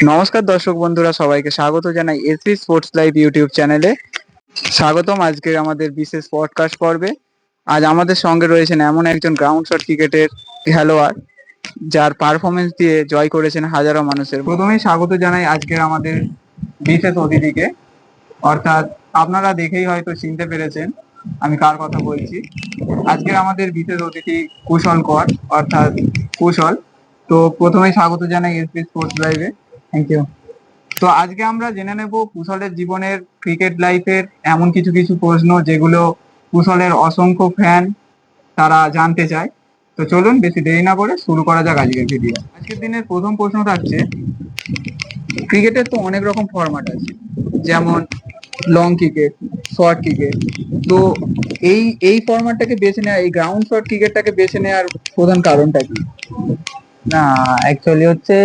নমস্কার দর্শক বন্ধুরা, সবাইকে স্বাগত জানাই এসবি স্পোর্টস লাইভ ইউটিউব চ্যানেলে। স্বাগতম আজকে আমাদের বিশেষ পডকাস্ট পর্বে। আজ আমাদের সঙ্গে রয়েছেন এমন একজন গ্রাউন্ড শট ক্রিকেটের খেলোয়াড় যার পারফরমেন্স দিয়ে জয় করেছেন হাজারো মানুষের। প্রথমেই স্বাগত জানাই আজকের আমাদের বিশেষ অতিথিকে, অর্থাৎ আপনারা দেখেই হয়তো চিনতে পেরেছেন আমি কার কথা বলছি। আজকের আমাদের বিশেষ অতিথি কুশল কর, অর্থাৎ কুশল। তো প্রথমেই স্বাগত জানাই এসবি স্পোর্টস লাইভে। Thank you. তো আজকে আমরা জেনে নেব কুশলের জীবনের ক্রিকেট লাইফের এমন কিছু কিছু প্রশ্ন যেগুলো কুশলের অসংখ্য ফ্যান তারা জানতে চায়। তো চলুন বেশি দেরি না করে শুরু করা যাক আজকের ভিডিও। আজকের দিনের প্রথম প্রশ্ন থাকছে, ক্রিকেটের তো অনেক রকম ফরম্যাট আছে, যেমন লং ক্রিকেট, শর্ট ক্রিকেট। তো এই এই ফরম্যাটটাকে বেছে নেওয়া, এই গ্রাউন্ড শট ক্রিকেটটাকে বেছে নেওয়ার প্রধান কারণটা কি? না, অ্যাকচুয়ালি হচ্ছে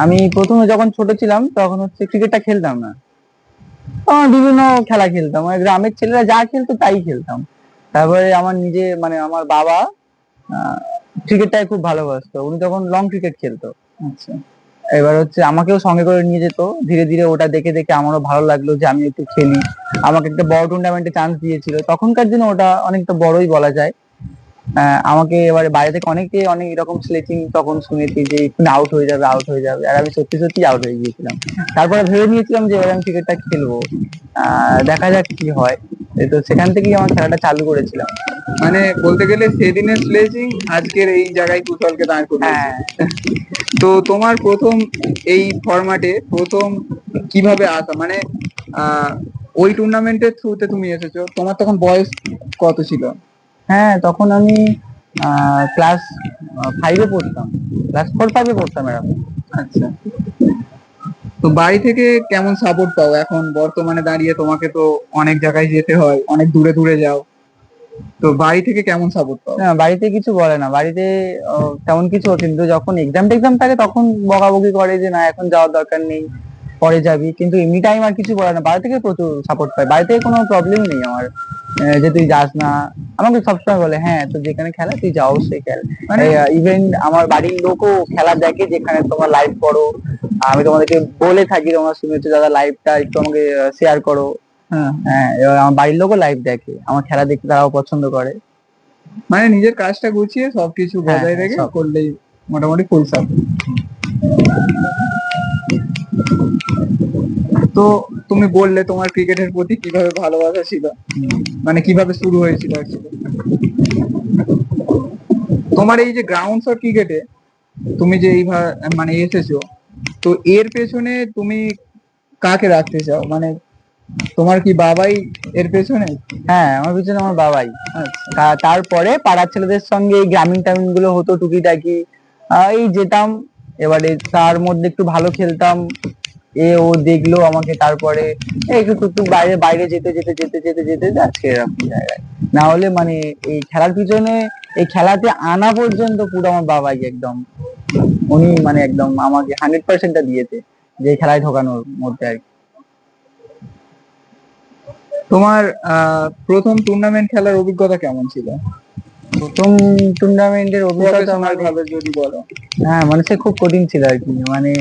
আমি প্রথমে যখন ছোট ছিলাম তখন হচ্ছে ক্রিকেটটা খেলতাম না। তখন বিভিন্ন খেলা খেলতাম, ওই গ্রামের ছেলেরা যা খেলতো তাই খেলতাম। তারপরে আমার নিজে মানে আমার বাবা ক্রিকেটটাই খুব ভালোবাসতো, উনি তখন লং ক্রিকেট খেলতো। আচ্ছা। এবার হচ্ছে আমাকেও সঙ্গে করে নিয়ে যেত, ধীরে ধীরে ওটা দেখে দেখে আমারও ভালো লাগলো যে আমি একটু খেলি। আমাকে একটা বড় টুর্নামেন্টে চান্স দিয়েছিল, তখনকার দিনে ওটা অনেকটা বড়ই বলা যায়। আমাকে এবারে বাইরে থেকে অনেকে অনেক এরকম স্লেচিং তখন শুনেছি যে আউট হয়ে যাবে আউট হয়ে যাবে, আর আমি সত্যি সত্যি আউট হয়ে গিয়েছিলাম। তারপরে ভেবে নিয়েছিলাম যে এবার আমি ক্রিকেটটা খেলবো, দেখা যাক কি হয়। তো সেখান থেকেই আমার খেলাটা চালু করেছিলাম। মানে বলতে গেলে সেদিনের স্লেজিং আজকের এই জায়গায় কুশলকে দাঁড় করিয়েছে। হ্যাঁ, তো তোমার প্রথম এই ফরম্যাটে প্রথম কিভাবে আসা, মানে ওই টুর্নামেন্টের থ্রুতে তুমি এসেছো, তোমার তখন বয়স কত ছিল? হ্যাঁ, তখন আমি ক্লাস 5-এ পড়তাম, ক্লাস 4-5-এ পড়তাম এরকম। আচ্ছা। তো বাড়ি থেকে কেমন সাপোর্ট পাও এখন বর্তমানে দাঁড়িয়ে? তোমাকে তো অনেক জায়গায় যেতে হয়, অনেক দূরে দূরে যাও, তো বাড়ি থেকে কেমন সাপোর্ট পাও? না, বাড়িতে কিছু বলে না, বাড়িতে তেমন কিছু, কিন্তু যখন এক্সাম টেক্সাম থাকে তখন বকাবকি করে যে না এখন যাওয়ার দরকার নেই, পরে যাবি। কিন্তু এমনি টাইম আর কিছু বলে না, বাড়ি থেকে প্রচুর সাপোর্ট পাই, বাড়ি থেকে কোনো প্রবলেম নেই আমার যে তুই যাস না। আমাকে সবসময় বলে হ্যাঁ তুই যেখানে খেলা তুই যা, অবশ্যই খেল। মানে ইভেন আমার বাড়ির লোকও খেলা দেখে, যেখানে তোমার লাইভ করো, আমি তোমাদেরকে বলে থাকি তোমরা শুনেছো দাদা লাইভটা একটু আমাকে শেয়ার করো। হ্যাঁ, হ্যাঁ, এবার আমার বাড়ির লোকও লাইভ দেখে, আমার খেলা দেখতে তারাও পছন্দ করে। মানে নিজের কাজটা গুছিয়ে সবকিছু হ্যাঁ, বজায় রেখে সব। করলেই মোটামুটি ফুল সাপোর্ট। তো তুমি বললে তোমার ক্রিকেটের প্রতি কিভাবে ভালোবাসা ছিল, মানে কিভাবে শুরু হয়েছিল actually? তোমার এই যে গ্রাউন্ড শট ক্রিকেটে তুমি যে এইভাবে মানে এসেছো, তো এর পেছনে তুমি কাকে রাখতে চাও? মানে তোমার কি বাবাই এর পেছনে? হ্যাঁ, আমার পিছনে আমার বাবাই। আচ্ছা। তারপরে পাড়ার ছেলেদের সঙ্গে এই গ্রামীণ টামিন গুলো হতো টুকিটাকি, এই যেতাম। এবারে তার মধ্যে একটু ভালো খেলতাম, ও দেখলো আমাকে, তারপরে একটু টুকটুক বাইরে বাইরে যেতে যেতে যেতে যেতে যেতে যাচ্ছে এরকম জায়গায়। না হলে মানে এই খেলার পিছনে, এই খেলাতে আনা পর্যন্ত পুরো আমার বাবাই একদম, উনি মানে একদম আমাকে 100%টা দিয়েছে যে এই খেলায় ঢোকানোর মধ্যে আর কি। তোমার প্রথম টুর্নামেন্ট খেলার অভিজ্ঞতা কেমন ছিল? প্রথম টুর্নামেন্টের অভিজ্ঞতা প্রফেশনাল মানে, ভাবে যদি বলো। হ্যাঁ মানে সে খুব কঠিন ছিল আর কি। মানে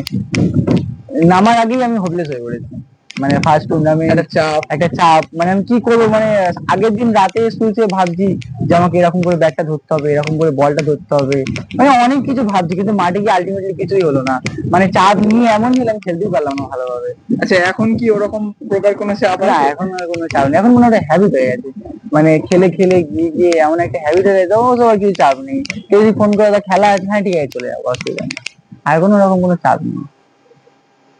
নামার আগেই আমি হোপলেস হয়ে পড়েছি, মানে ফার্স্ট টুর্নামেন্ট, একটা চাপ, মানে আমি কি করবো, মানে আগের দিন রাতে শুয়েছে ভাবছি যে আমাকে এরকম করে ব্যাটটা ধরতে হবে, এরকম করে বলটা ধরতে হবে, মানে অনেক কিছু ভাবছি, কিন্তু মাঠে গিয়ে আলটিমেটলি কিছুই হলো না। মানে চাপ নিয়ে এমন হলাম, খেলতেই পারলাম না ভালোভাবে। আচ্ছা, এখন কি ওরকম প্রকার কোনো চাপ না, আছে? এখন আর কোনো চাপ নেই, এখন মনে হয় হ্যাবিট হয়ে গেছে। মানে খেলে খেলে গিয়ে গিয়ে এমন একটা হ্যাবিট হয়ে গেছে, ও সবার কিছু চাপ নেই। কেউ যদি ফোন করে তা খেলা আছে, হ্যাঁ ঠিক আছে চলে যাবো, অসুবিধা নেই। আর কোনো রকম কোনো চাপ নেই।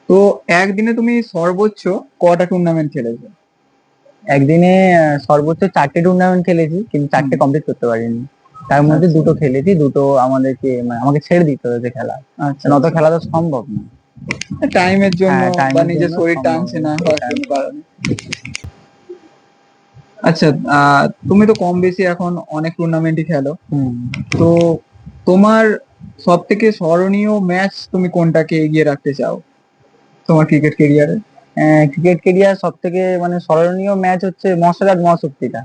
তো একদিনে তুমি সর্বোচ্চ কটা টুর্নামেন্ট খেলেছো? একদিনে সর্বোচ্চ 4টে টুর্নামেন্ট খেলেছি, কিন্তু 4টে কমপ্লিট করতে পারিনি। তার মধ্যে আচ্ছা। দুটো খেলেছি, দুটো আমাদেরকে মানে আমাকে ছেড়ে দিতে হয়েছে খেলা। আচ্ছা, নত খেলা তো সম্ভব না। টাইমের জন্য হ্যাঁ, বা টাইমের নিজের জন্য শরীর সম্ভব টানছে না না সেই হওয়ার কোনো কারণে। আচ্ছা, তুমি তো কম বেশি এখন অনেক টুর্নামেন্টই খেলো, হুম। তো তোমার সব থেকে স্মরণীয় ম্যাচ তুমি কোনটাকে এগিয়ে রাখতে চাও তোমার ক্রিকেট কেরিয়ারে? ক্রিকেট কেরিয়ার সব থেকে মানে স্মরণীয় ম্যাচ হচ্ছে মহাশরাজ মহাশক্তিটা,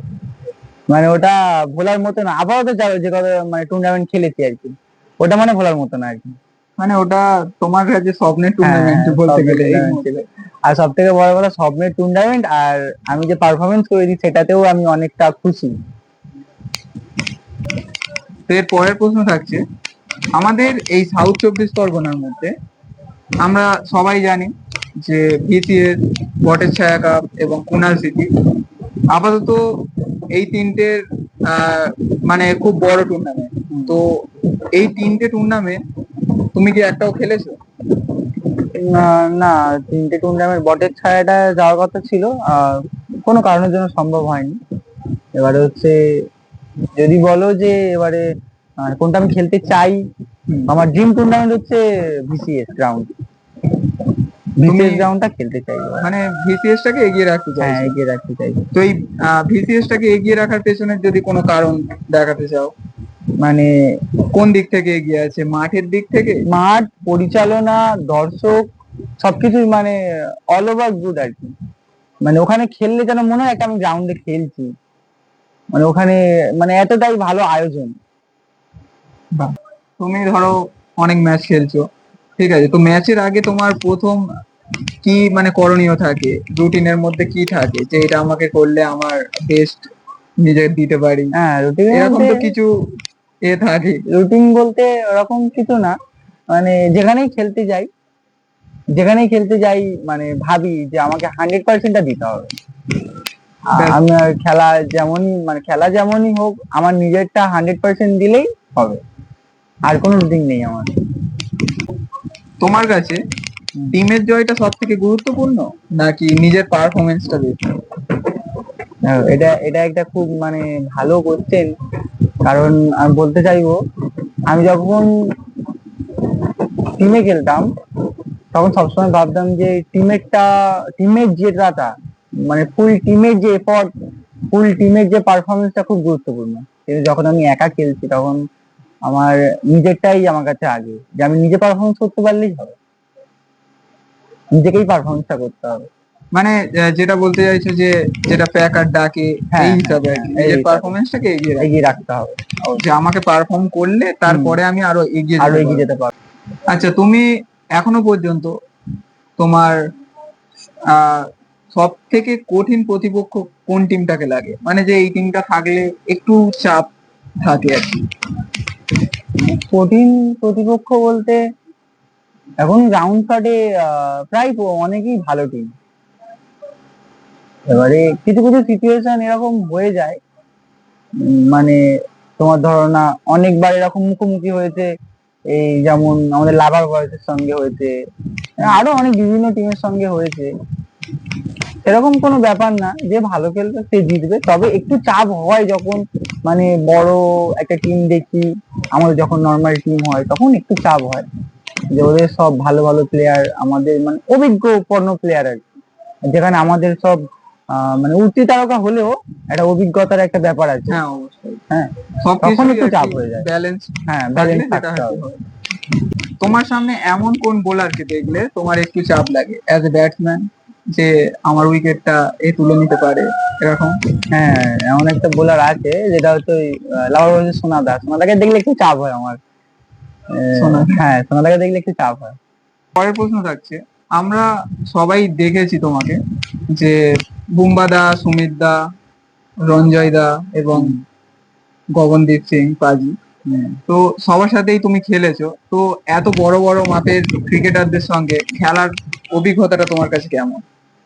মানে ওটা ভোলার মতো না। আপাতত যে কত মানে টুর্নামেন্ট খেলেছি আর কি, ওটা মানে ভোলার মতো না আর কি। মানে ওটা তোমার কাছে স্বপ্নের টুর্নামেন্ট হ্যাঁ, বলতে স্বপ্নের গেলে এই tournament মুহূর্তে। ছিল। আর সব থেকে বড় কথা স্বপ্নের টুর্নামেন্ট, আর আমি যে পারফরমেন্স করেছি সেটাতেও আমি অনেকটা খুশি। তো এর পরের প্রশ্ন থাকছে, আমাদের এই সাউথ চব্বিশ পরগনার মধ্যে আমরা সবাই জানি যে বিসিএস, বটের ছায়া কাপ এবং কুনাল সিটি আপাতত এই তিনটের আহ, মানে খুব বড় টুর্নামেন্ট। তো এই তিনটে টুর্নামেন্ট তুমি কি একটাও খেলেছো? না, না, তিনটে টুর্নামেন্ট বটের ছায়াটা যাওয়ার কথা ছিল, কোনো কারণের জন্য সম্ভব হয়নি। এবারে হচ্ছে, যদি বলো যে এবারে কোনটা আমি খেলতে চাই, আমার ড্রিম টুর্নামেন্ট হচ্ছে বিসিএস গ্রাউন্ড। বিসিএস গ্রাউন্ডটা খেলতে চাই এবার। মানে ভিসিএস টাকে এগিয়ে রাখতে হ্যাঁ, চাইছো? এগিয়ে রাখতে চাই। তো এই ভিসিএস টাকে এগিয়ে রাখার পেছনে যদি কোনো কারণ দেখাতে চাও, মানে কোন দিক থেকে এগিয়ে আছে, মাঠের দিক থেকে? মাঠ, পরিচালনা, দর্শক, সবকিছুই মানে অল ওভার গুড আর কি। মানে ওখানে খেললে যেন মনে হয় একটা আমি গ্রাউন্ডে খেলছি, মানে ওখানে মানে এতটাই ভালো আয়োজন। বাহ। তুমি ধরো অনেক ম্যাচ খেলছো, ঠিক আছে, তো ম্যাচের আগে তোমার প্রথম কি মানে করণীয় থাকে, রুটিনের মধ্যে কি থাকে যে এটা আমাকে করলে আমার বেস্ট নিজে দিতে পারি, হ্যাঁ, রুটিন এরকম বলতে, তো কিছু থাকে? ওরকম কিছু না। মানে যেখানেই খেলতে যাই মানে ভাবি যে আমাকে 100%টা দিতে হবে। ব্যাস। আমার খেলা যেমনই হোক, আমার নিজেরটা 100% দিলেই হবে। আর কোনো রুটিন নেই আমার। তোমার কাছে টিমের জয়টা সব থেকে গুরুত্বপূর্ণ নাকি নিজের পারফরমেন্সটা বেশি? এটা এটা একটা খুব মানে ভালো কোশ্চেন। কারণ আমি বলতে চাইবো, আমি যখন টিমে খেলতাম তখন সবসময় ভাবতাম যে টিমের জেতাটা, মানে ফুল টিমের যে এফর্ট, ফুল টিমের যে পারফরমেন্সটা খুব গুরুত্বপূর্ণ। কিন্তু যখন আমি একা খেলছি তখন আমার নিজেরটাই আমার কাছে আগে, যে আমি নিজে পারফরমেন্স করতে পারলেই হবে, নিজেকেই পারফরমেন্সটা করতে হবে। মানে যেটা বলতে চাইছো যে যেটা প্যাকার ডাকে হ্যাঁ, এই হ্যাঁ, হিসাবে আর কি, এই নিজের হিসাবে পারফরমেন্সটাকে এগিয়ে রাখা, এগিয়ে রাখতে হবে, যে আমাকে পারফর্ম করলে তারপরে আমি আরো এগিয়ে আরো যেতে এগিয়ে পারবো। যেতে পারবো। আচ্ছা, তুমি এখনো পর্যন্ত তোমার আহ সব থেকে কঠিন প্রতিপক্ষ কোন টিমটাকে লাগে, মানে যে এই টিমটা থাকলে একটু চাপ থাকে আর কি? কঠিন প্রতিপক্ষ বলতে এখন গ্রাউন্ড শটে প্রায় অনেকেই ভালো টিম। এবারে কিছু কিছু সিচুয়েশন এরকম হয়ে যায়, মানে তোমার ধরো না, অনেকবার এরকম মুখোমুখি হয়েছে। এই যেমন আমাদের লাভার বয়সের সঙ্গে হয়েছে, আরো অনেক বিভিন্ন টিমের সঙ্গে হয়েছে। এরকম কোনো ব্যাপার না, যে ভালো খেলবে সে জিতবে, তবে একটু চাপ হয় যখন মানে বড় একটা টিম দেখি। আমাদের যখন নর্মাল টিম হয় তখন একটু চাপ হয়, যে ওদের সব ভালো ভালো প্লেয়ার, আমাদের মানে অভিজ্ঞপূর্ণ প্লেয়ার আর কি। যেখানে আমাদের সব মানে উঠতি তারকা হলেও একটা অভিজ্ঞতার একটা ব্যাপার আছে। হ্যাঁ, অবশ্যই। হ্যাঁ, তখন সবকিছুই একটু আর চাপ কি হয়ে যায়। ব্যালেন্স হ্যাঁ, থাকলে ব্যালেন্স যেটা থাকতে আর কি হবে। হয়। তোমার সামনে এমন কোন বোলারকে দেখলে তোমার একটু চাপ লাগে অ্যাজ এ ব্যাটসম্যান, যে আমার উইকেটটা এ তুলে নিতে পারে, এরকম? হ্যাঁ, এমন একটা বোলার আছে যেটা হচ্ছে ওই লাভার বয়সের সোনাদাকে দেখলে একটু চাপ হয় আমার। হ্যাঁ, সোনাদাকে দেখলে একটু চাপ হয়। পরের প্রশ্ন থাকছে, আমরা সবাই দেখেছি তোমাকে যে বুম্বা দা, সুমিত দা, রঞ্জয় দা এবং গগনদীপ সিং পাজি, তো সবার সাথেই তুমি খেলেছো, তো এত বড় বড় মাপের ক্রিকেটারদের সঙ্গে খেলার অভিজ্ঞতাটা তোমার কাছে কেমন,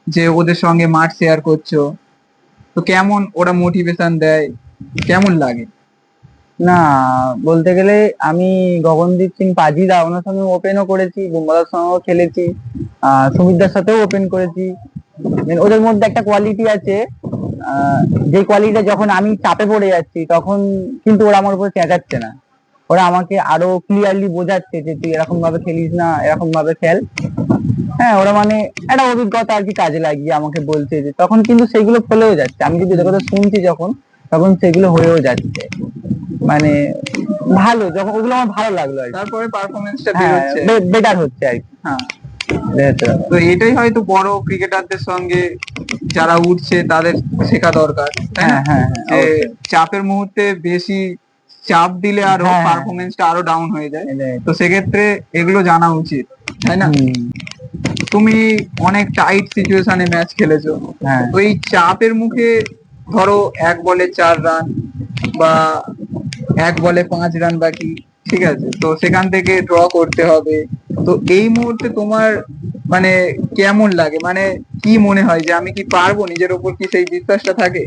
যে ওদের সঙ্গে মাঠ শেয়ার করছো, তো কেমন ওরা মোটিভেশন দেয়, কেমন লাগে? না, বলতে গেলে আমি গগনদীপ সিং পাজিদা ওনার সঙ্গে ওপেনও করেছি, বুমরার সঙ্গেও খেলেছি, সুমিতদার সাথেও ওপেন করেছি। ওদের মধ্যে একটা কোয়ালিটি আছে, যে কোয়ালিটিটা যখন আমি চাপে পড়ে যাচ্ছি তখন কিন্তু ওরা আমার উপর চেঁচাচ্ছে না, ওরা আমাকে আরো ক্লিয়ারলি বোঝাচ্ছে যে তুই এরকম ভাবে খেলিস না, এরকম ভাবে খেল। হ্যাঁ, ওরা মানে একটা অভিজ্ঞতা আর কি কাজে লাগিয়ে আমাকে বলছে, যে তখন কিন্তু সেগুলো ফলেও যাচ্ছে, আমি যদি ওদের কথা শুনছি যখন, তখন সেগুলো হয়েও যাচ্ছে। মানে ভালো, যখন ওগুলো আমার ভালো লাগলো আর কি। তারপরে পারফরমেন্সটা হ্যাঁ, বেরোচ্ছে। বেটার হচ্ছে আর কি। হ্যাঁ। এই হচ্ছে ব্যাপার। তো এটাই হয়তো বড় ক্রিকেটারদের সঙ্গে যারা উঠছে তাদের শেখা দরকার, তাই না? হ্যাঁ, হ্যাঁ, হ্যাঁ, যে অবশ্যই। চাপের মুহূর্তে বেশি চাপ দিলে আরো হ্যাঁ। পারফরমেন্সটা আরো ডাউন হয়ে যায়। এটাই। তো সেক্ষেত্রে এগুলো জানা উচিত, তাই না? হুম, তুমি অনেক টাইট সিচুয়েশনে ম্যাচ খেলেছো, হ্যাঁ। তো এই চাপের মুখে ধরো 1 বলে 4 রান বা 1 বলে 5 রান বাকি, ঠিক আছে, তো সেখান থেকে ড্র করতে হবে। তো এই মুহূর্তে তোমার মানে কেমন লাগে, মানে কি মনে হয় যে আমি কি পারবো, নিজের উপর কি সেই বিশ্বাসটা থাকে?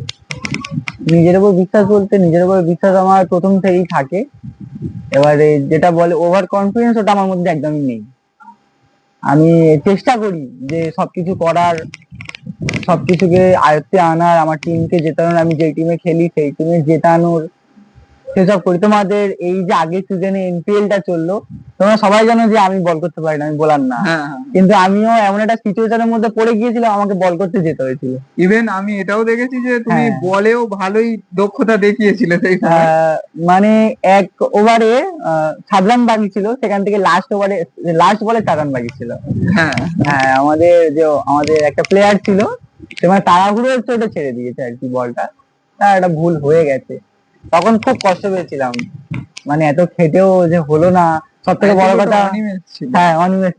নিজের উপর বিশ্বাস বলতে, নিজের উপর বিশ্বাস আমার প্রথম থেকেই থাকে। এবারে যেটা বলে ওভার কনফিডেন্স, ওটা আমার মধ্যে একদমই নেই। আমি চেষ্টা করি যে সবকিছু করার, সবকিছুকে আয়ত্তে আনার, আমার টিমকে জেতানোর, আমি যে টিমে খেলি সেই টিমে জেতানোর, সেসব করি। তোমাদের এই যে আগের সিজনে এনপিএল টা চললো, তোমরা সবাই জানো যে আমি বল করতে পারি না, আমি বোলার না। হ্যাঁ, হ্যাঁ। কিন্তু আমিও এমন একটা সিচুয়েশনের মধ্যে পড়ে গিয়েছিলাম, আমাকে বল করতে যেতে হয়েছিল। ইভেন আমি এটাও দেখেছি যে তুমি হ্যাঁ। বলেও ভালোই দক্ষতা দেখিয়েছিলে সেই সময়। মানে এক ওভারে 7 রান বাকি ছিল, সেখান থেকে লাস্ট বলে 4 রান বাকি ছিল। হ্যাঁ, হ্যাঁ, আমাদের একটা প্লেয়ার ছিল, সে মানে তাড়াহুড়োর চোটে ছেড়ে দিয়েছে আর কি বলটা। তার একটা ভুল হয়ে গেছে, তখন খুব কষ্ট পেয়েছিলাম। মানে এত খেটেও যে হলো না। সব থেকে বড় কথা, হ্যাঁ, অনিমেষ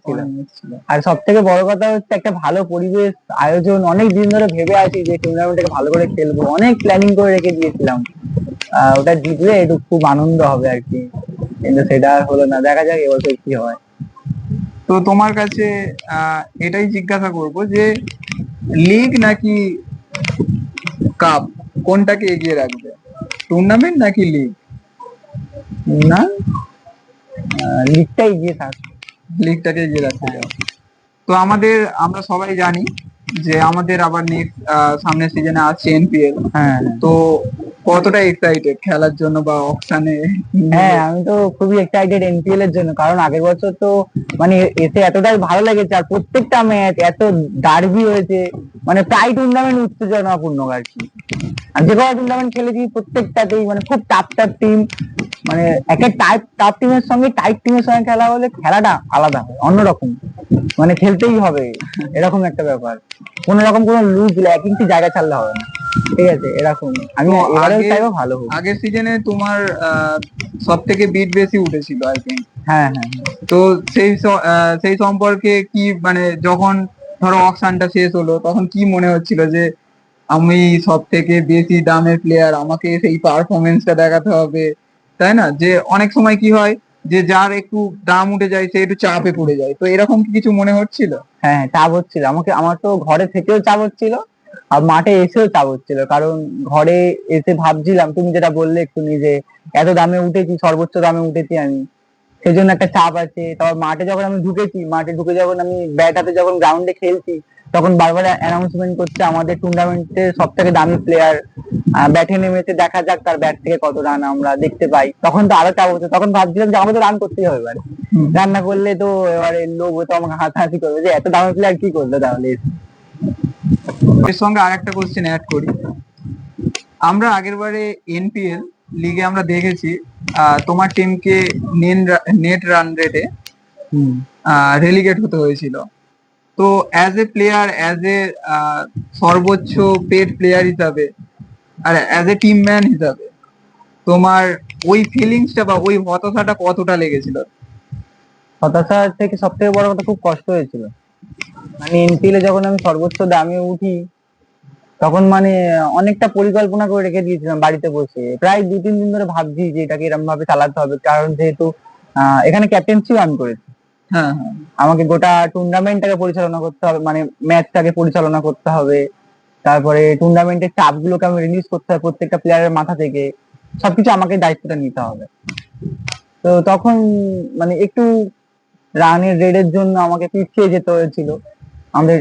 ছিল। আর সব থেকে বড় কথা হচ্ছে একটা ভালো পরিবেশ, আয়োজন, অনেক দিন ধরে ভেবে আছি যে টুর্নামেন্টটাকে ভালো করে খেলবো, অনেক প্ল্যানিং করে রেখে দিয়েছিলাম। ওটা জিতলে একটু খুব আনন্দ হবে আর কি, কিন্তু সেটা আর হলো না। দেখা যাক এবছর কি হয়। তো তোমার কাছে এটাই জিজ্ঞাসা করব যে লিগ নাকি কাপ, কোনটাকে এগিয়ে রাখবে, টুর্নামেন্ট নাকি লিগ? না, লিগটা এগিয়ে থাক। লিগটাকে এগিয়ে রাখতে চাও। তো আমরা সবাই জানি যে আমাদের আবার নেক্সট সামনের সিজনে আছে এনপিএল। হ্যাঁ, তো কতটা এক্সাইটেড খেলার জন্য বা অকশনে? হ্যাঁ, আমি তো খুবই এক্সাইটেড এনপিএল এর জন্য, কারণ আগের বছর তো মানে এসে এতটাই ভালো লেগেছে, আর প্রত্যেকটা ম্যাচ এত ডার্বি হয়েছে, মানে প্রায় টুর্নামেন্ট উত্তেজনাপূর্ণ আর কি। আর যে কটা টুর্নামেন্ট খেলেছি প্রত্যেকটাতেই মানে খুব টাফ টাফ টিম, মানে একটা টাফ টিমের সঙ্গে টাইট টিমের সঙ্গে খেলা হলে খেলাটা আলাদা হয়, অন্যরকম, মানে খেলতেই হবে, এরকম একটা ব্যাপার। কোন রকম কোনো লুজ ল্যাকিংস জায়গা ছাড়লে হবে না, ঠিক আছে, এরকম। আমি তো এবারেও চাইবো ভালো হোক। আগের সিজনে তোমার সব থেকে বিট বেশি উঠেছিল আই থিঙ্ক। হ্যাঁ, হ্যাঁ, তো সেই সম্পর্কে কি, মানে যখন ধরো অকশনটা শেষ হলো তখন কি মনে হচ্ছিল যে আমি সব থেকে বেশি দামের প্লেয়ার, আমাকে সেই পারফরমেন্সটা দেখাতে হবে, তাই না? যে অনেক সময় কি হয় যে যার একটু দাম উঠে যায় সে একটু চাপে পড়ে যায়, তো এরকম কি কিছু মনে হচ্ছিল? হ্যাঁ, চাপ হচ্ছিল আমাকে, আমার তো ঘরে থেকেও চাপ হচ্ছিল, আর মাঠে এসেও চাপ হচ্ছিল। কারণ ঘরে এসে ভাবছিলাম, তুমি যেটা বললে একটু নিজে, এত দামে উঠেছি, সর্বোচ্চ দামে উঠেছি আমি, সেজন্য একটা চাপ আছে। তারপর মাঠে যখন আমি ঢুকেছি, মাঠে ঢুকে যখন আমি ব্যাট হাতে যখন গ্রাউন্ডে খেলছি, তখন বারবার অ্যানাউন্সমেন্ট করছে আমাদের টুর্নামেন্টের সব থেকে দামি প্লেয়ার ব্যাটে নেমেছে, দেখা যাক তার ব্যাট থেকে কত রান আমরা দেখতে পাই। তখন তো আরো চাপ হচ্ছে, তখন ভাবছিলাম যে আমাদের রান করতেই হবে এবার, রান না করলে তো এবারে লোক তো আমাকে হাসাহাসি করবে যে এত দামি প্লেয়ার কি করলো তাহলে। এর সঙ্গে আরেকটা কোশ্চেন অ্যাড করি। আমরা আগেরবারে এনপিএল লিগে আমরা দেখেছি তোমার টিমকে নেট রান রেটে রেলিগেট হতে হয়েছিল। তো as a player, as a সর্বোচ্চ পেড প্লেয়ার হিসাবে, আর অ্যাজ এ টিম ম্যান হিসাবে, তোমার ওই ফিলিংসটা বা ওই হতাশাটা কতটা লেগেছিল? হতাশার থেকে সব থেকে বড় কথা, খুব কষ্ট হয়েছিল। মানে এনপিএল এ যখন আমি সর্বোচ্চ দামে উঠি, তখন মানে অনেকটা পরিকল্পনা করে রেখে দিয়েছিলাম বাড়িতে বসে, প্রায় 2-3 দিন ধরে ভাবছি যে এটাকে এরকম ভাবে চালাতে হবে, কারণ যেহেতু এখানে ক্যাপ্টেন্সিও আমি করেছি। হ্যাঁ, হ্যাঁ। আমাকে গোটা টুর্নামেন্টটাকে পরিচালনা করতে হবে, মানে ম্যাচটাকে পরিচালনা করতে হবে, তারপরে টুর্নামেন্টের চাপগুলোকে আমি রিলিজ করতে হবে প্রত্যেকটা প্লেয়ারের মাথা থেকে, সবকিছু আমাকে দায়িত্বটা নিতে হবে। তো তখন মানে একটু রানের রেডের জন্য আমাকে পিছিয়ে যেতে হয়েছিল,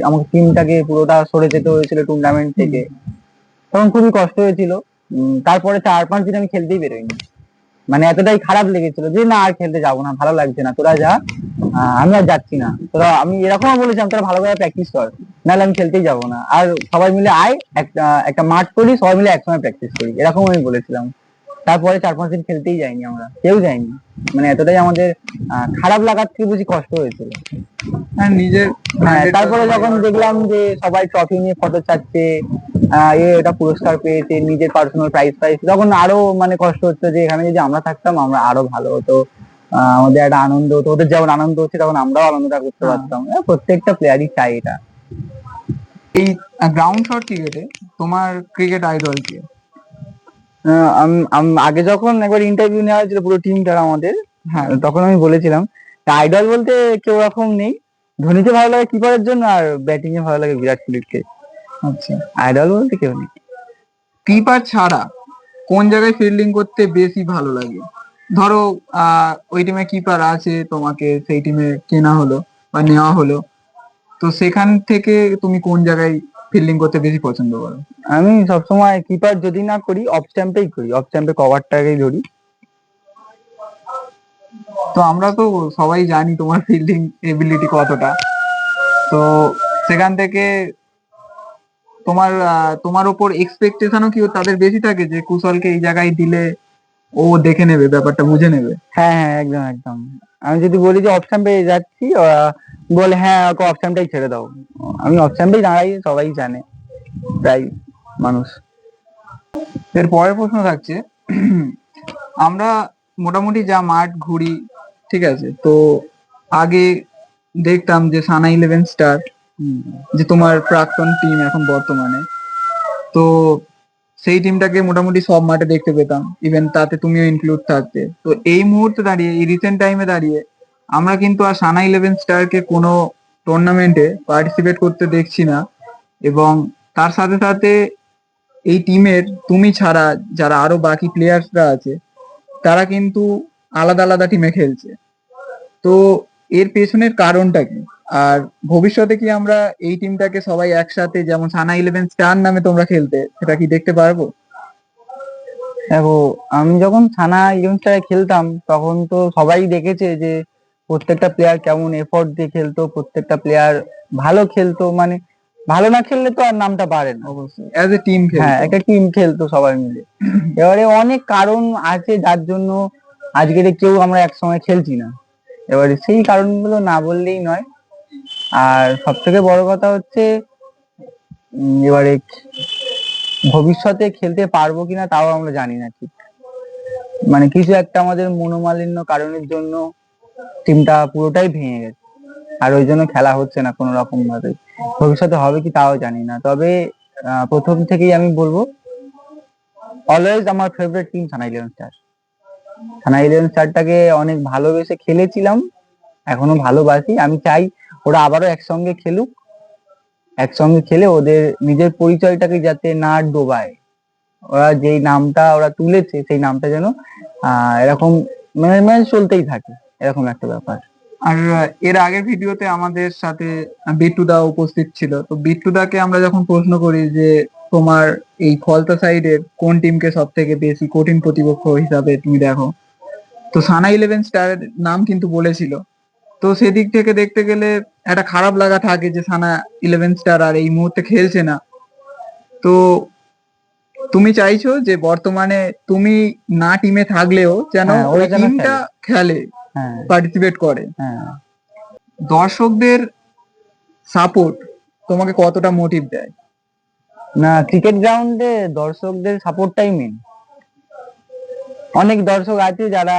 আমাকে টিমটাকে পুরোটা সরে যেতে হয়েছিল টুর্নামেন্ট থেকে, তখন খুবই কষ্ট হয়েছিল। তারপরে 4-5 দিন আমি খেলতেই বেরোইনি, মানে এতটাই খারাপ লেগেছিল যে না, আর খেলতে যাবো না, ভালো লাগছে না, তোরা যা, আমি আর যাচ্ছি না। তোরা, আমি এরকমও বলেছিলাম তোরা ভালো করে প্র্যাকটিস কর, নাহলে আমি খেলতেই যাবো না, আর সবাই মিলে আয়, একটা মাঠ করি, সবাই মিলে একসঙ্গে প্র্যাকটিস করি, এরকম আমি বলেছিলাম। তারপরে 4-5 দিন খেলতেই যাইনি, আমরা কেউ যাইনি, মানে এতটাই আমাদের খারাপ লাগার থেকে বেশি কষ্ট হয়েছিল। হ্যাঁ, নিজের হ্যাঁ, তারপরে যখন দেখলাম যে সবাই ট্রফি নিয়ে ফটো ছাড়ছে, এটা পুরস্কার পেয়েছে, নিজের পার্সোনাল প্রাইজ পাইছে, তখন আরো মানে কষ্ট হচ্ছে যে এখানে যদি আমরা থাকতাম আমরা আরো ভালো হতো, আমাদের একটা আনন্দ হতো, ওদের যেমন আনন্দ হচ্ছে তখন আমরাও আনন্দটা করতে হ্যাঁ। পারতাম। প্রত্যেকটা প্লেয়ারই চাই এটা। এই গ্রাউন্ড শট ক্রিকেটে তোমার ক্রিকেট আইডল কে? আগে যখন একবার ইন্টারভিউ নেওয়া হয়েছিল পুরো টিমটার আমাদের, হ্যাঁ। তখন আমি বলেছিলাম আইডল বলতে কেউ রকম নেই, ধোনিকে ভালো লাগে কিপারের জন্য আর ব্যাটিং এ ভালো লাগে বিরাট কোহলিকে। আচ্ছা, আইডল বলতে কেউ নেই। কিপার ছাড়া কোন জায়গায় ফিল্ডিং করতে বেশি ভালো লাগে? ধরো ওই টিমে কিপার আছে, তোমাকে সেই টিমে কেনা হলো বা নেওয়া হলো, তো সেখান থেকে তুমি কোন জায়গায় ফিল্ডিং করতে বেশি পছন্দ করো? আমি সবসময় কিপার যদি না করি অফ স্ট্যাম্পেই করি, অফ স্ট্যাম্পে কভারটাকেই ধরি। তো আমরা তো সবাই জানি তোমার ফিল্ডিং এবিলিটি কতটা, তো সেখান থেকে তোমার ওপর এক্সপেকটেশনও কি তাদের বেশি থাকে যে কুশলকে এই জায়গায় দিলে ও দেখে নেবে, ব্যাপারটা বুঝে নেবে? হ্যাঁ হ্যাঁ, একদম একদম। আমি যদি বলি যে অফ স্ট্যাম্পে যাচ্ছি, ওরা বলে হ্যাঁ ওকে অফ স্ট্যাম্পটাই ছেড়ে দাও। আমি অফ স্ট্যাম্পেই দাঁড়াই, সবাই জানে প্রায় মানুষ। এর পরের প্রশ্ন থাকছে, আমরা মোটামুটি যা মাঠ ঘুরি, ঠিক আছে, তো আগে দেখতাম যে সানা 11 স্টার, যে তোমার প্রাক্তন টিম এখন বর্তমানে, তো সেই টিমটাকে মোটামুটি সব মাঠে দেখতে পেতাম, ইভেন তাতে তুমিও ইনক্লুড থাকতে। তো এই মুহূর্তে দাঁড়িয়ে, এই রিসেন্ট টাইমে দাঁড়িয়ে আমরা কিন্তু আর সানা 11 স্টারকে কোনো টুর্নামেন্টে পার্টিসিপেট করতে দেখছি না, এবং তার সাথে সাথে এই টিমের তুমি ছাড়া যারা আরো বাকি প্লেয়ার্সরা আছে তারা কিন্তু আলাদা আলাদা টিমে খেলছে। তো এর পেছনের কারণটা কি? আর ভবিষ্যতে কি আমরা এই টিমটাকে সবাই একসাথে, যেমন সানা 11 স্টার নামে তোমরা খেলতে, সেটা কি দেখতে পারবো? দেখো, আমি যখন থানা ইয়ংস্টারে খেলতাম তখন তো সবাই দেখেছে যে প্রত্যেকটা প্লেয়ার কেমন এফোর্ট দিয়ে খেলতো, প্রত্যেকটা প্লেয়ার ভালো খেলতো, মানে ভালো না খেললে তো আর নামটা বাড়ে না। অবশ্যই অ্যাজ এ টিম হ্যাঁ, খেলতে। একটা টিম খেলতো সবাই মিলে। এবারে অনেক কারণ আছে যার জন্য আজকের কেউ আমরা একসঙ্গে খেলছি না, এবারে সেই কারণগুলো না বললেই নয়। আর সব থেকে বড় কথা হচ্ছে এবারে ভবিষ্যতে খেলতে পারবো কিনা তাও আমরা জানি না ঠিক, মানে কিছু একটা আমাদের মনোমালিন্য কারণের জন্য টিমটা পুরোটাই ভেঙে গেছে, আর ওই জন্য খেলা হচ্ছে না কোনো রকম ভাবে। ভবিষ্যতে হবে কি তাও জানি না, তবে প্রথম থেকেই আমি বলবো অলওয়েজ আমার ফেভারিট টিম থানা 11 স্টার। থানা 11 স্টারটাকে অনেক ভালোবেসে খেলেছিলাম, এখনো ভালোবাসি। আমি চাই ওরা আবারও একসঙ্গে খেলুক, একসঙ্গে খেলে ওদের নিজের পরিচয়টাকে যাতে না ডোবায়, ওরা যেই নামটা ওরা তুলেছে সেই নামটা যেন এরকম মানে মানে চলতেই থাকে, এরকম একটা ব্যাপার। আর এর আগের ভিডিওতে আমাদের সাথে বিট্টুদা উপস্থিত ছিল, তো বিট্টুদাকে আমরা যখন প্রশ্ন করি যে তোমার এই ফলতা সাইডের কোন টিমকে সব থেকে বেশি কঠিন প্রতিপক্ষ হিসাবে তুমি দেখো, তো সানা 11 স্টারের নাম কিন্তু বলেছিল। তো সেদিক থেকে দেখতে গেলে একটা খারাপ লাগা থাকে যে সানা 11 স্টার আর এই মুহূর্তে খেলছে না। তো তুমি চাইছো যে বর্তমানে তুমি না টিমে থাকলেও যেন হ্যাঁ, ওই ওরা যেন টিমটা খেলে। খেলে, হ্যাঁ পার্টিসিপেট করে। হ্যাঁ। দর্শকদের সাপোর্ট তোমাকে কতটা মোটিভ দেয়? না, ক্রিকেট গ্রাউন্ডে দর্শকদের সাপোর্টটাই মেন। অনেক দর্শক আছে যারা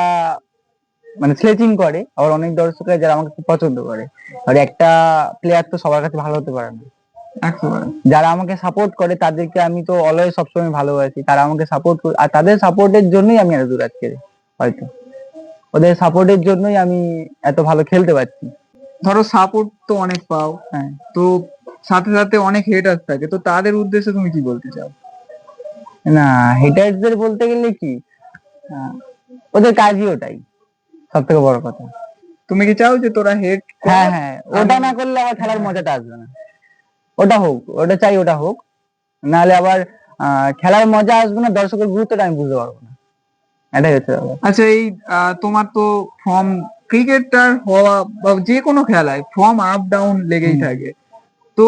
মানে স্লেচিং করে, আবার অনেক দর্শক আছে যারা আমাকে খুব পছন্দ করে। আর একটা প্লেয়ার তো সবার কাছে ভালো হতে পারে না। একেবারে। যারা আমাকে সাপোর্ট করে তাদেরকে আমি তো অলওয়েজ সবসময় ভালোবাসি, তারা আমাকে সাপোর্ট করে, আর তাদের সাপোর্টের জন্যই আমি এত দূর আজকে, হয়তো ওদের সাপোর্টের জন্যই আমি এত ভালো খেলতে পারছি। ধরো সাপোর্ট তো অনেক পাও, হ্যাঁ। তো সাথে সাথে অনেক হেটার্স থাকে, তো তাদের উদ্দেশ্যে তুমি কি বলতে চাও? না, হেটার্সদের বলতে গেলে কি, আহ, ওদের কাজই ওটাই, সব থেকে বড় কথা। তুমি কি চাও যে তোরা হেড? হ্যাঁ হ্যাঁ, ওটা না করলে আবার খেলার মজাটা আসবে না। ওটা হোক, ওটা চাই, ওটা হোক, নাহলে আবার খেলার মজা আসবে না, দর্শকের গুরুত্বটা আমি বুঝতে পারবো না, এটাই হচ্ছে ব্যাপার। আচ্ছা, এই তোমার তো ফর্ম, ক্রিকেটার হওয়া বা যে কোনো খেলায় ফর্ম আপ ডাউন লেগেই থাকে, তো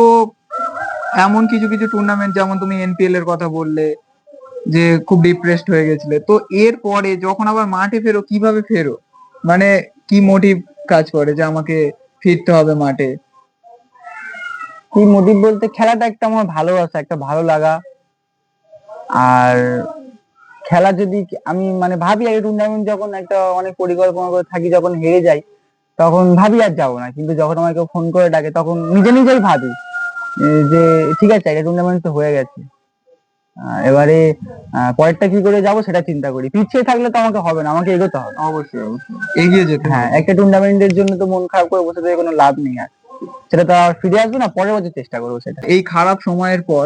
এমন কিছু কিছু টুর্নামেন্ট, যেমন তুমি এনপিএল এর কথা বললে যে খুব ডিপ্রেসড হয়ে গেছিলে, তো এর পরে যখন আবার মাঠে ফেরো, কিভাবে ফেরো? মানে কি মোটিভ কাজ করে যে আমাকে ফিরতে হবে মাঠে? কি মোটিভ বলতে, খেলাটা একটা আমার ভালোবাসা, একটা ভালো লাগা, আর খেলা যদি আমি মানে ভাবি আগে টুর্নামেন্ট যখন একটা অনেক পরিকল্পনা করে থাকি, যখন হেরে যাই তখন ভাবি আর যাবো না, কিন্তু যখন আমাকে ফোন করে ডাকে তখন নিজে নিজেই ভাবি যে ঠিক আছে একটা টুর্নামেন্ট তো হয়ে গেছে, এবারে পরেরটা কি করে যাবো সেটা চিন্তা করি। পিছিয়ে থাকলে তো আমাকে হবে না, আমাকে এগোতে হবে। অবশ্যই অবশ্যই এগিয়ে যেতে হ্যাঁ, হবে। একটা টুর্নামেন্টের জন্য তো মন খারাপ করে বসে থেকে কোনো লাভ নেই, আর সেটা তো আর ফিরে আসবে না, পরের বছর চেষ্টা করবো সেটা। এই খারাপ সময়ের পর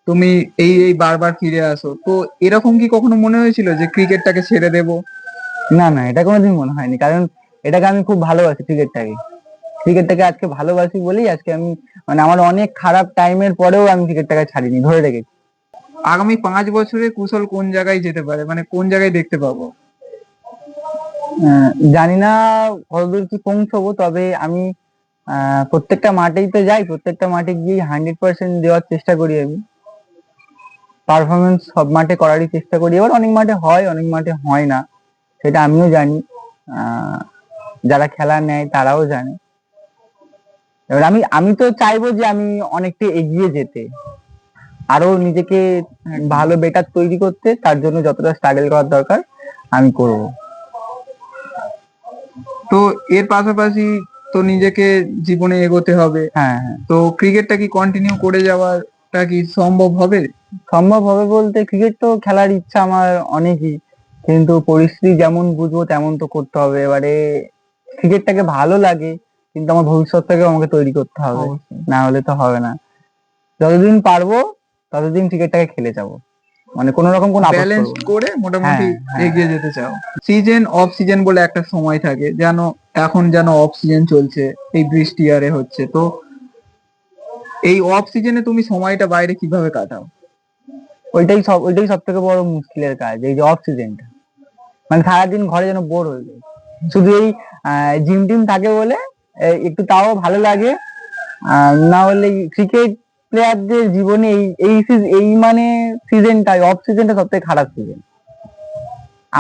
তুমি এই এই বারবার ফিরে আসো, তো এরকম কি কখনো মনে হয়েছিল যে ক্রিকেটটাকে ছেড়ে দেবো? না না, এটা কোনোদিন মনে হয়নি, কারণ এটাকে আমি খুব ভালোবাসি। ক্রিকেটটাকে আজকে ভালোবাসি বলেই আজকে আমি মানে আমার অনেক খারাপ টাইমের পরেও আমি ক্রিকেটটাকে ছাড়িনি, ধরে রেখেছি। আগামী 5 বছরে কুশল কোন জায়গায় যেতে পারে, মানে কোন জায়গায় দেখতে পাবো? জানি না কতদূর কি পৌঁছবো, তবে আমি প্রত্যেকটা মাঠেই তো যাই, প্রত্যেকটা মাঠে গিয়ে 100% দেওয়ার চেষ্টা করি। আমি পারফরমেন্স সব মাঠে করারই চেষ্টা করি, এবার অনেক মাঠে হয় অনেক মাঠে হয় না, সেটা আমিও জানি, যারা খেলা নেয় তারাও জানে। এবার আমি আমি তো চাইবো যে আমি অনেকটা এগিয়ে যেতে, আরো নিজেকে ভালো বেটার তৈরি করতে, তার জন্য যতটা স্ট্রাগল করার দরকার আমি করব। তো এর পাশাপাশি তো নিজেকে জীবনে এগোতে হবে। হ্যাঁ হ্যাঁ, তো ক্রিকেটটা কি কন্টিনিউ করে যাওয়াটা কি সম্ভব হবে? সম্ভব হবে বলতে ক্রিকেট তো খেলার ইচ্ছা আমার অনেকই, কিন্তু পরিস্থিতি যেমন বুঝবো তেমন তো করতে হবে। এবারে ক্রিকেটটাকে ভালো লাগে, কিন্তু আমার ভবিষ্যৎটাকে আমাকে তৈরি করতে হবে, অবশ্যই না হলে তো হবে না। যতদিন পারবো ততদিন ক্রিকেটটাকে খেলে যাবো, মানে কোনো রকম কোনো আপস ব্যালেন্স করবো না। করে মোটামুটি হ্যাঁ হ্যাঁ, এগিয়ে যেতে চাও। সিজন অফ সিজন বলে একটা সময় থাকে, যেন এখন যেন অফ সিজন চলছে, এই বৃষ্টি আরে হচ্ছে, তো এই অফ সিজনে তুমি সময়টা বাইরে কিভাবে কাটাও? ওইটাই সব থেকে বড় মুশকিলের কাজ, এই যে অফ সিজনটা, মানে সারাদিন ঘরে যেন বোর হয়ে যায়। শুধু এই জিম টিম থাকে বলে একটু তাও ভালো লাগে, না হলে ক্রিকেট প্লেয়ারদের জীবনে এই মানে সিজনটা, অফ সিজনটা সব থেকে খারাপ সিজন।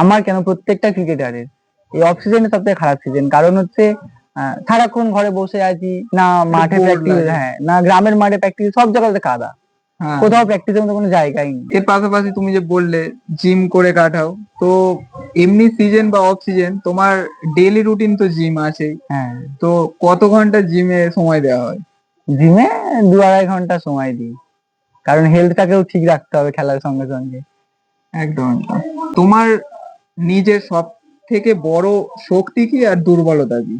আমার কেন, প্রত্যেকটা ক্রিকেটারের এই অফ সিজনটা সব থেকে খারাপ সিজন। কারণ হচ্ছে সারাক্ষণ ঘরে বসে আছি, না মাঠে বোর প্র্যাকটিস, লাগে। হ্যাঁ না গ্রামের মাঠে প্র্যাকটিস, সব জায়গাতে কাদা, হ্যাঁ, কোথাও প্র্যাকটিসের মতো কোনো জায়গাই নেই। এর পাশাপাশি তুমি যে বললে জিম করে কাটাও, তো এমনি সিজন বা অফ সিজন তোমার ডেইলি রুটিন তো জিম আছেই, হ্যাঁ, তো কত ঘন্টা জিমে সময় দেওয়া হয়? জিমে 2-2.5 ঘন্টা সময় দিই, কারণ হেলথটাকেও ঠিক রাখতে হবে খেলার সঙ্গে সঙ্গে। একদম একদম। তোমার নিজের সব থেকে বড় শক্তি কি আর দুর্বলতা কি?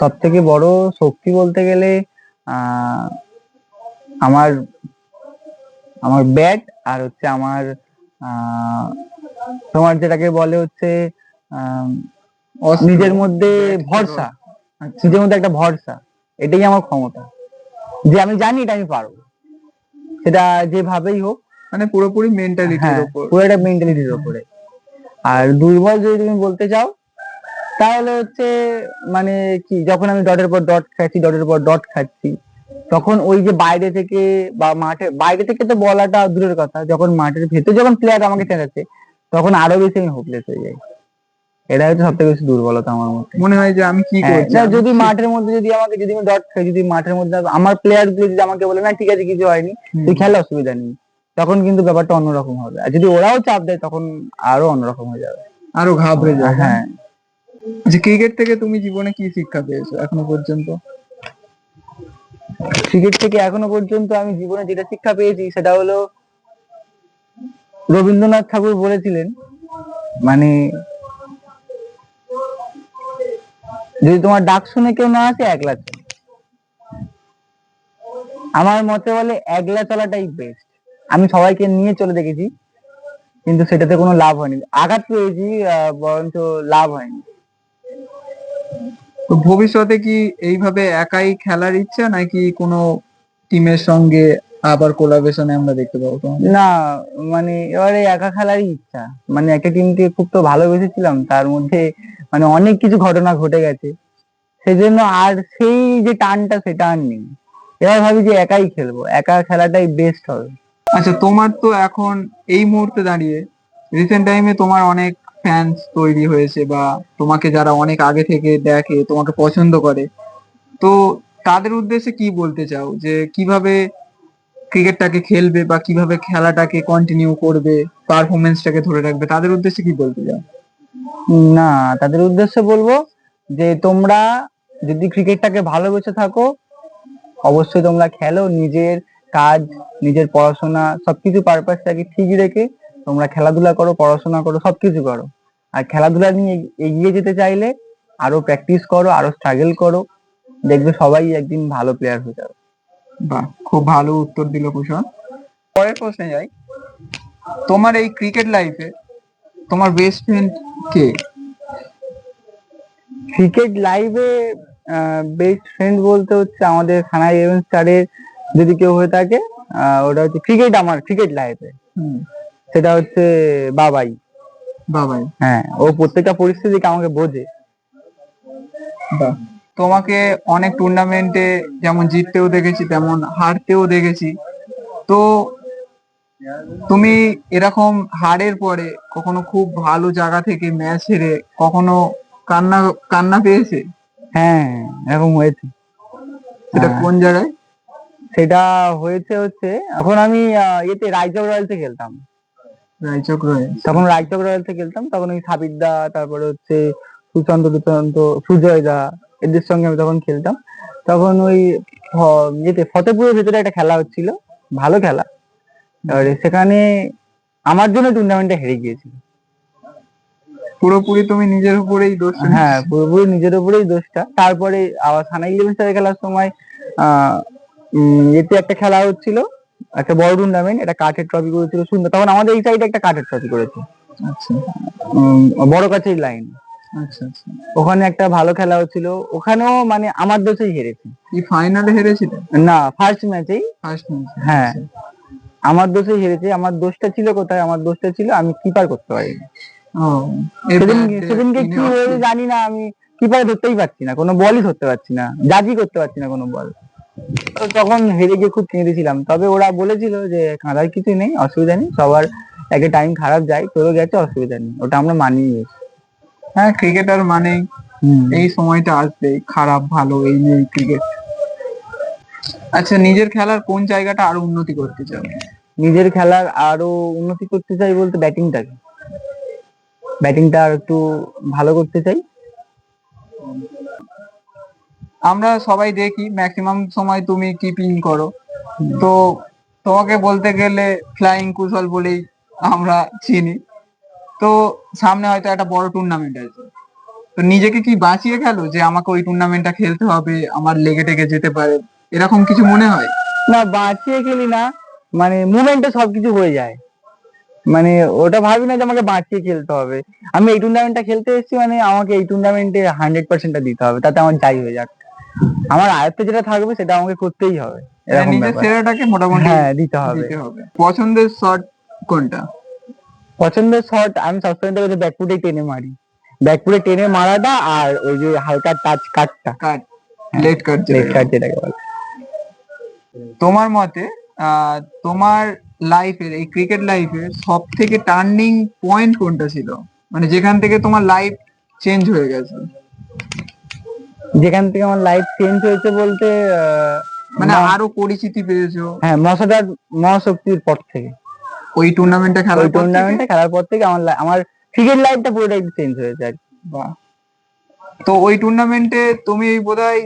সব থেকে বড় শক্তি বলতে গেলে আহ আমার আমার ব্যাট, আর হচ্ছে আমার আহ তোমার যেটাকে বলে হচ্ছে আহ অস্ত্র, নিজের মধ্যে ব্যাট ভরসা, আচ্ছা, নিজের মধ্যে একটা ভরসা, এটাই আমার ক্ষমতা, যে আমি জানি এটা আমি পারবো, সেটা যেভাবেই হোক। মানে পুরোপুরি মেন্টালিটির হ্যাঁ, ওপর। পুরো একটা মেন্টালিটির ওপরে। আর দুর্বল যদি তুমি বলতে চাও, তাহলে হচ্ছে মানে কি, যখন আমি ডটের পর ডট খাচ্ছি, ডটের পর ডট খাচ্ছি, তখন ওই যে বাইরে থেকে বা মাঠে বাইরে থেকে তো বলাটা দূরের কথা, যখন মাঠের ভেতর যখন প্লেয়ার আমাকে চেঁচাচ্ছে, তখন আরো বেশি আমি হোপলেস হয়ে যাই। এটা হচ্ছে সব থেকে বেশি দুর্বলতা আমার মধ্যে। মনে হয় যে আমি কি হ্যাঁ, করছি, না আমি যদি ঠিক। মাঠের মধ্যে যদি আমাকে, যদি আমি ডট খাই, যদি মাঠের মধ্যে আমার প্লেয়ার গুলো যদি আমাকে বলে না ঠিক আছে কিছু হয়নি, তুই খেলে অসুবিধা নেই, তখন কিন্তু ব্যাপারটা অন্যরকম হবে। আর যদি ওরাও চাপ দেয় তখন আরো অন্যরকম হয়ে যাবে। আরো ঘাবড়ে যাবো। হ্যাঁ, যে ক্রিকেট থেকে তুমি জীবনে কি শিক্ষা পেয়েছো এখনো পর্যন্ত? ক্রিকেট থেকে এখনো পর্যন্ত আমি জীবনে যেটা শিক্ষা পেয়েছি সেটা হলো, রবীন্দ্রনাথ ঠাকুর বলেছিলেন, মানে যদি তোমার ডাক শুনে কেউ না আসে, একলা চলো। আমার মতে বলে একলা চলাটাই বেস্ট। আমি সবাইকে নিয়ে চলে দেখেছি, কিন্তু সেটাতে কোনো লাভ হয়নি, আঘাত পেয়েছি, বরঞ্চ লাভ হয়নি। তো ভবিষ্যতে কি এইভাবে একাই খেলার ইচ্ছা, নাকি কোনো টিমের সঙ্গে আবার কোলাবোরেশনে আমরা দেখতে পাবো তোমাকে? না, মানে এবারে একা খেলারই ইচ্ছা, মানে একটা টিমকে খুব তো ভালোবেসেছিলাম, তার মধ্যে মানে অনেক কিছু ঘটনা ঘটে গেছে, সেই জন্য আর সেই যে টানটা সেটা আর নেই। এবার ভাবি যে একাই খেলবো, একা খেলাটাই বেস্ট হবে। আচ্ছা, তোমার তো এখন এই মুহূর্তে দাঁড়িয়ে রিসেন্ট টাইমে তোমার অনেক ফ্যান্স তৈরি হয়েছে, বা তোমাকে যারা অনেক আগে থেকে দেখে, তোমাকে পছন্দ করে, তো তাদের উদ্দেশ্যে কি বলতে চাও, যে কিভাবে ক্রিকেটটাকে খেলবে বা কিভাবে খেলাটাকে কন্টিনিউ করবে, পারফরমেন্সটাকে ধরে রাখবে, তাদের উদ্দেশ্যে কি বলতে চাও? না, তাদের উদ্দেশ্যে বলবো যে তোমরা যদি ক্রিকেটটাকে ভালোবেসে থাকো, অবশ্যই তোমরা খেলো, নিজের কাজ, নিজের পড়াশোনা সবকিছু পারপাসটাকে ঠিক রেখে তোমরা খেলাধুলা করো, পড়াশোনা করো, সবকিছু করো। আর খেলাধুলা নিয়ে এগিয়ে যেতে চাইলে আরো প্র্যাকটিস করো, আরো স্ট্রাগল করো, দেখবে সবাই একদিন ভালো প্লেয়ার হয়ে যাবে। বাহ, খুব ভালো উত্তর দিল কুশল। পরের প্রশ্নে যাই। তোমার এই ক্রিকেট লাইফে তোমার বেস্ট ফ্রেন্ড কে? ক্রিকেট লাইভে বেস্ট ফ্রেন্ড বলতে হচ্ছে আমাদের থানা 11 স্টারের যদি কেউ হয়ে থাকে, ওটা হচ্ছে ক্রিকেট, আমার ক্রিকেট লাইফে হুম, সেটা হচ্ছে বাবাই। বাবাই। হ্যাঁ, ও প্রত্যেকটা পরিস্থিতিকে আমাকে বোঝে। বাহ। তোমাকে অনেক টুর্নামেন্টে যেমন জিততেও দেখেছি তেমন হারতেও দেখেছি। তো তুমি এরকম হারের পরে কখনো খুব ভালো জায়গা থেকে ম্যাচ হেরে কখনো কান্না কান্না পেয়েছে? হ্যাঁ, এরকম হয়েছে। সেটা হ্যাঁ, কোন জায়গায়? সেটা হয়েছে হচ্ছে এখন আমি ইয়েতে রায়চক রয়্যালসে খেলতাম। রায়চক রয়েছে। তখন রায়চক রয়্যালসে খেলতাম, তখন ওই সাবির দা, তারপরে হচ্ছে সুশান্ত টুশান্ত, সুজয় দা, এদের সঙ্গে আমি তখন খেলতাম। তখন ওই ইয়েতে ফতেপুরের ভেতরে একটা খেলা হচ্ছিল, ভালো খেলা। এবারে সেখানে আমার জন্য টুর্নামেন্টটা হেরে গিয়েছিল। পুরোপুরি তুমি নিজের উপরেই দোষ হ্যাঁ, নিচ্ছ। পুরোপুরি নিজের উপরেই দোষটা। তারপরে আবার থানা 11 স্টারে খেলার সময় এতে একটা খেলা হচ্ছিল, একটা বড় টুর্নামেন্ট, একটা কাঠের ট্রফি করেছিল সুন্দর। তখন আমাদের এই সাইডে একটা কাঠের ট্রফি করেছে, আচ্ছা, বড় কাছের লাইন। আচ্ছা, আচ্ছা। ওখানে একটা ভালো খেলা হচ্ছিল, ওখানেও মানে আমার দোষেই হেরেছে। কি ফাইনালে হেরেছিলে? না, ফার্স্ট ম্যাচেই। First match. হ্যাঁ, আমার দোষেই হেরেছে। আমার দোষটা ছিল কোথায়? আমার দোষটা ছিল আমি কিপার করতে পারিনি। ও, সেদিনকে কি হয়েছে জানি না, আমি কিপার ধরতেই পারছি না, কোনো বলই ধরতে পারছি না, জাজি করতে পারছি না কোনো বল। তো তখন হেরে গিয়ে খুব কেঁদেছিলাম। তবে ওরা বলেছিল যে কাঁদার কিছু নেই, অসুবিধা নেই, সবার একটা টাইম খারাপ যায়, তোরও গেছে, অসুবিধা নেই। ওটা আমরা মানিয়ে নিয়েছি। হ্যাঁ, ক্রিকেটার মানে হুম। এই সময়টা আসবে, খারাপ ভালো এই নিয়ে ক্রিকেট। আচ্ছা, নিজের খেলার কোন জায়গাটা আরো উন্নতি করতে চাও? নিজের খেলার আরো উন্নতি করতে চাই বলতে ব্যাটিংটা আর একটু ভালো করতে চাই। আমরা সবাই দেখি ম্যাক্সিমাম সময় তুমি কিপিং করো। তো তোমাকে বলতে গেলে ফ্লাইং কুশল বলেই আমরা চিনি। তো সামনে হয়তো একটা বড় টুর্নামেন্ট আছে, তো নিজেকে কি বাঁচিয়ে খেলো যে আমাকে ওই টুর্নামেন্টটা খেলতে হবে, আমার লেগে টেগে যেতে পারে, এরকম কিছু মনে হয়? না, বাঁচিয়ে খেলি না, মানে মুভমেন্টে সবকিছু হয়ে যায়। মানে ওটা ভাবি না যে আমাকে বাঁচিয়ে খেলতে হবে। আমি এই টুর্নামেন্টটা খেলতে এসেছি, মানে আমাকে এই টুর্নামেন্টে 100%টা দিতে হবে, তাতে আমার যাই হয়ে যাক। আমার আয়ত্তে যেটা থাকবে সেটা আমাকে করতেই হবে, মানে এরকম নিজের ব্যাপার। সেরাটাকে মোটামুটি হ্যাঁ, দিতে হবে। দিতে হবে। পছন্দের শট কোনটা? পছন্দের শট আমি সবসময় দেখো ব্যাকফুটে টেনে মারি, ব্যাকফুটে টেনে মারাটা, আর ওই যে হালকা টাচ কাটটা। কাট, লেট কাট লেগ যেটাকে কাট বলে। যেটাকে বলে। তোমার মতে তোমার লাইফের এই ক্রিকেট লাইফের সব থেকে টার্নিং পয়েন্ট কোনটা ছিল, মানে যেখান থেকে তোমার লাইফ চেঞ্জ হয়ে গেছে? যেখান থেকে আমার লাইফ চেঞ্জ হয়েছে বলতে মানে আরো পরিচিতি পেয়েছো হ্যাঁ, মহাশক্তির পর থেকে। ওই টুর্নামেন্টটা ওই খেলার পর থেকে? টুর্নামেন্টে খেলার পর থেকে আমার ক্রিকেট লাইফটা পুরোটাই চেঞ্জ হয়েছে আর কি। বাহ। তো ওই টুর্নামেন্টে তুমি বোধহয়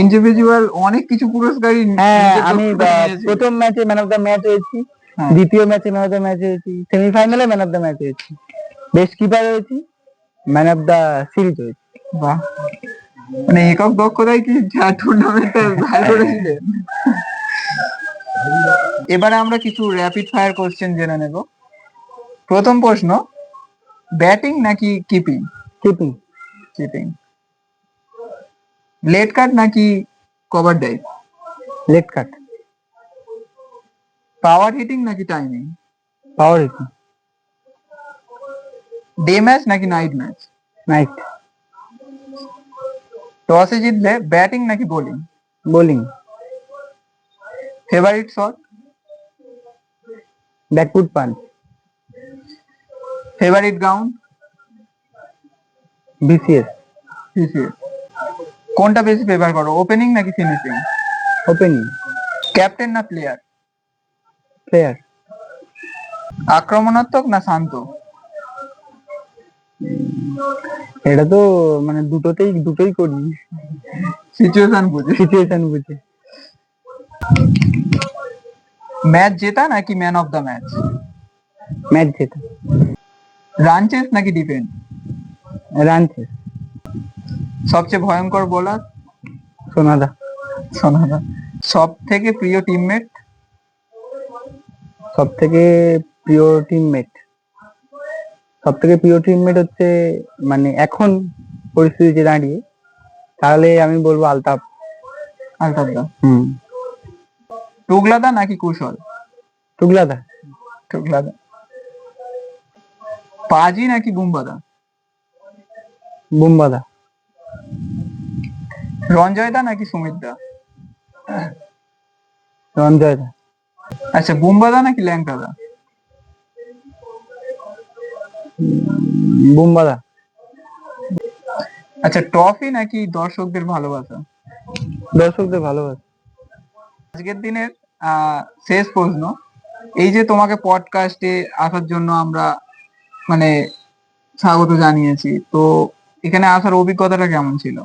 ইন্ডিভিজুয়াল অনেক কিছু পুরস্কারই হ্যাঁ, নিজের আমি দক্ষতা নিয়েছিলে। প্রথম ম্যাচে ম্যান অফ দ্য ম্যাচ হয়েছি, হ্যাঁ। দ্বিতীয় ম্যাচে ম্যান অফ দ্য ম্যাচ হয়েছি, সেমিফাইনালে ম্যান অফ দ্য ম্যাচ হয়েছি, বেস্ট কিপার হয়েছি, ম্যান অফ দ্য সিরিজ হয়েছি। বাহ, মানে একক দক্ষতায় কি টুর্নামেন্টটা ভাই করেছিলেন? এবারে আমরা কিছু র্যাপিড ফায়ার কোশ্চেন জেনে নেব। প্রথম প্রশ্ন, ব্যাটিং নাকি কিপিং? কিপিং। কিপিং। লেট কাট নাকি কভার ড্রাইভ? লেট কাট। পাওয়ার হিটিং নাকি টাইমিং? পাওয়ার হিটিং। ডে ম্যাচ নাকি নাইট ম্যাচ? নাইট। টসে জিতলে ব্যাটিং নাকি bowling? Bowling. Favourite shot? Back foot punch. Favourite ground? BCS. কোনটা বেশি ফেভার করো, ওপেনিং নাকি ফিনিশিং? ওপেনিং। ক্যাপ্টেন না প্লেয়ার? প্লেয়ার। আক্রমণাত্মক না শান্ত? এটা তো মানে দুটোই করি, সিচুয়েশন বুঝে। সিচুয়েশন বুঝে। ম্যাচ জেতা নাকি man of the match? Match জেতা। রান চেস নাকি ডিফেন্ড? Run chase. সবচেয়ে ভয়ঙ্কর বোলার? সোনাদা। সোনাদা। সব থেকে প্রিয় টিমমেট? সব থেকে প্রিয় টিমমেট হচ্ছে মানে এখন পরিস্থিতিতে দাঁড়িয়ে তাহলে আমি বলবো আলতাফ। আলতাফ দা। হুম। টুগলাদা নাকি কুশল? টুগলাদা। টুগলাদা। পাজি নাকি বুম্বাদা? বুম্বাদা। রঞ্জয় দা নাকি সুমিত দা? রঞ্জয় দা। আচ্ছা, বুম্বাদা নাকি ল্যাংটা দা? বুম্বাদা। আচ্ছা, ট্রফি নাকি দর্শকদের ভালোবাসা? দর্শকদের ভালোবাসা। আজকের দিনের শেষ প্রশ্ন, এই যে তোমাকে পডকাস্টে আসার জন্য আমরা মানে স্বাগত জানিয়েছি, তো এখানে আসার অভিজ্ঞতাটা কেমন ছিল?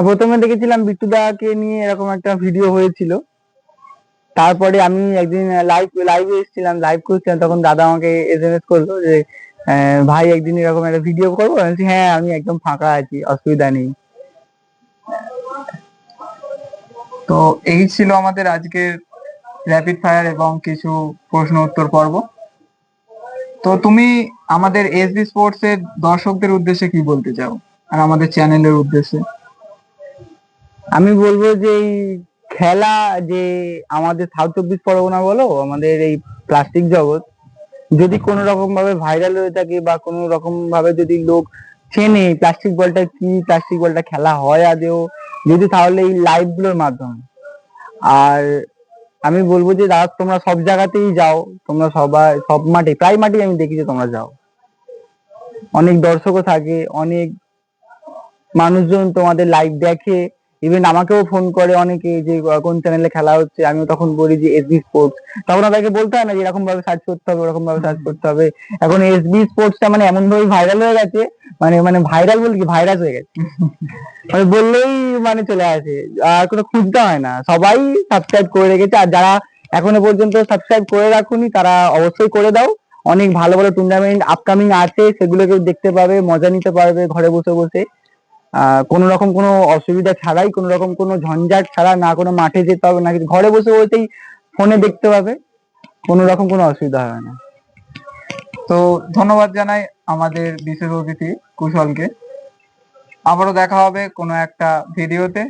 প্রথমে দেখেছিলাম বিট্টুদাকে নিয়ে এরকম একটা ভিডিও হয়েছিল, তারপরে আমি একদিন লাইভে এসেছিলাম, লাইভ করছিলাম, তখন দাদা আমাকে SMS করলো যে ভাই একদিন এরকম একটা ভিডিও করবো। আমি বলছি, হ্যাঁ আমি একদম ফাঁকা আছি, অসুবিধা নেই। তো এই ছিল আমাদের আজকের র্যাপিড ফায়ার এবং কিছু প্রশ্ন উত্তর পর্ব। তো তুমি আমাদের এসবি স্পোর্টস এর দর্শকদের উদ্দেশ্যে কি বলতে চাও, আর আমাদের চ্যানেলের উদ্দেশ্যে? আমি বলবো যে এই খেলা যে আমাদের সাউথ চব্বিশ পরগনা বলো, আমাদের এই প্লাস্টিক জগৎ যদি কোনো রকম ভাবে ভাইরাল হয়ে থাকে বা কোনো রকম ভাবে যদি লোক চেনে প্লাস্টিক বলটা কি, প্লাস্টিক বলটা খেলা হয় আদেও যদি, তাহলে এই লাইভ গুলোর মাধ্যমে। আর আমি বলবো যে দাদা তোমরা সব জায়গাতেই যাও, তোমরা সবাই সব মাঠে, প্রায় মাঠেই আমি দেখি যে তোমরা যাও, অনেক দর্শকও থাকে, অনেক মানুষজন তোমাদের লাইভ দেখে, ইভেন আমাকেও ফোন করে অনেকে যে কোন চ্যানেলে খেলা হচ্ছে, আমিও তখন বলি যে এসবি স্পোর্টস। তখন তাদেরকে বলতে হয় না যে এরকম ভাবে সার্চ করতে হবে, ওরকম ভাবে সার্চ করতে হবে। এখন এসবি স্পোর্টসটা মানে এমন ভাবে ভাইরাল হয়ে গেছে, মানে মানে ভাইরাল বলতে কি ভাইরাস হয়ে গেছে, মানে বললেই মানে চলে আসে, আর কোনো খুঁজতে হয় না, সবাই সাবস্ক্রাইব করে রেখেছে। আর যারা এখনো পর্যন্ত সাবস্ক্রাইব করে রাখুনি তারা অবশ্যই করে দাও। অনেক ভালো ভালো টুর্নামেন্ট আপকামিং আছে, সেগুলোকে দেখতে পাবে, মজা নিতে পারবে ঘরে বসে বসে, কোনো রকম কোনো অসুবিধা ছাড়াই, কোনো রকম কোনো ঝঞ্ঝাট ছাড়া, না কোনো মাঠে যেতে হবে না কিছু, ঘরে বসে বসেই ফোনে দেখতে পাবে, কোনো রকম কোনো অসুবিধা হবে না। তো ধন্যবাদ জানাই আমাদের বিশেষ অতিথি কুশলকে। আবারও দেখা হবে কোনো একটা ভিডিওতে।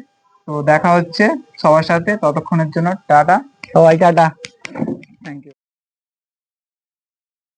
তো দেখা হচ্ছে সবার সাথে, ততক্ষণের জন্য টাটা। সবাই টাটা। Thank you.